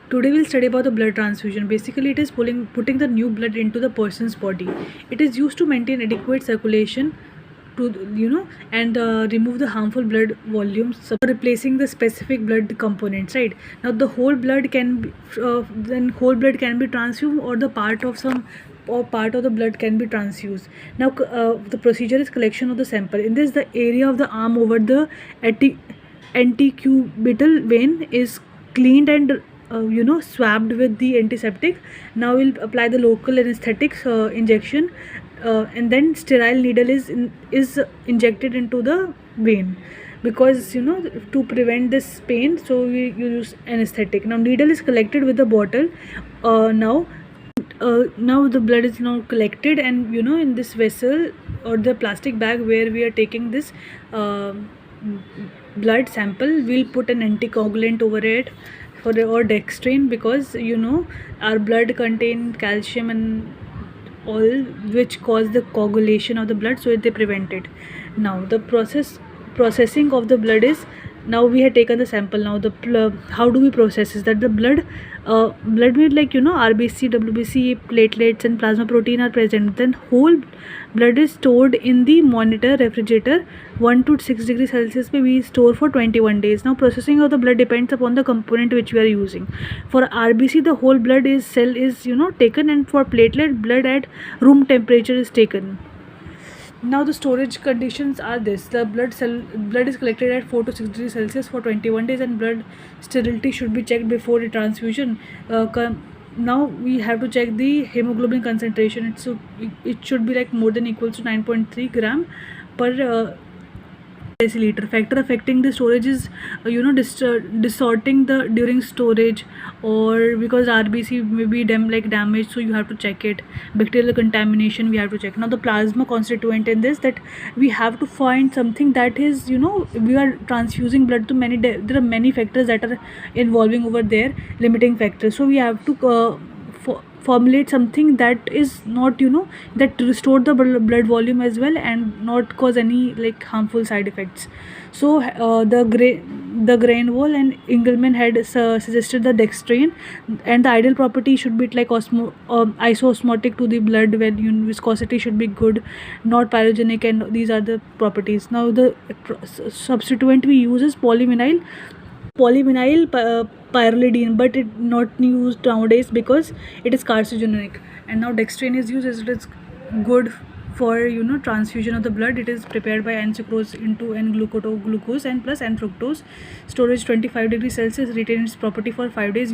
Today we'll study about the blood transfusion. Basically, it is putting the new blood into the person's body. It is used to maintain adequate circulation to and remove the harmful blood volumes, replacing the specific blood components. Right now, the whole blood can be, whole blood can be transfused, or the part of the blood can be transfused. Now, the procedure is collection of the sample. In this, the area of the arm over the antecubital vein is cleaned and swabbed with the antiseptic. Now we'll apply the local anesthetic injection, and then sterile needle is injected into the vein, because to prevent this pain, so we use anesthetic. Now needle is collected with the bottle. Now the blood is now collected, and in this vessel or the plastic bag where we are taking this blood sample, we'll put an anticoagulant over it or dextrine, because our blood contain calcium and all, which cause the coagulation of the blood, so they prevent it. Now the processing of the blood is, now we have taken the sample. Now how do we process is that the blood with RBC, WBC, platelets and plasma protein are present. Then whole blood is stored in the monitor refrigerator 1 to 6 degrees Celsius पे we store for 21 days. Now processing of the blood depends upon the component which we are using. For RBC, the whole blood cell is taken, and for platelet, blood at room temperature is taken. Now the storage conditions are this: the blood is collected at 4 to 6 degrees Celsius for 21 days, and blood sterility should be checked before the transfusion. Now we have to check the hemoglobin concentration. It should be like more than equals to 9.3 gram per deciliter. Factor affecting the storage is distorting the during storage, or because RBC may be damaged, so you have to check it. Bacterial contamination we have to check. Now the plasma constituent in this, that we have to find something that is we are transfusing blood to there are many factors that are involving over there, limiting factors. So we have to formulate something that is not that restore the blood volume as well, and not cause any harmful side effects. So the Grainwall and Engelman had suggested the dextrine, and the ideal property should be isosmotic to the blood, when viscosity should be good, not pyrogenic, and these are the properties. Now the substituent we use is polyvinyl pyrrolidine, but it not used nowadays because it is carcinogenic. And now dextrine is used as it is good for transfusion of the blood. It is prepared by N-sucrose into N-glucose and plus N-fructose. Storage 25 degrees Celsius, retains its property for 5 days.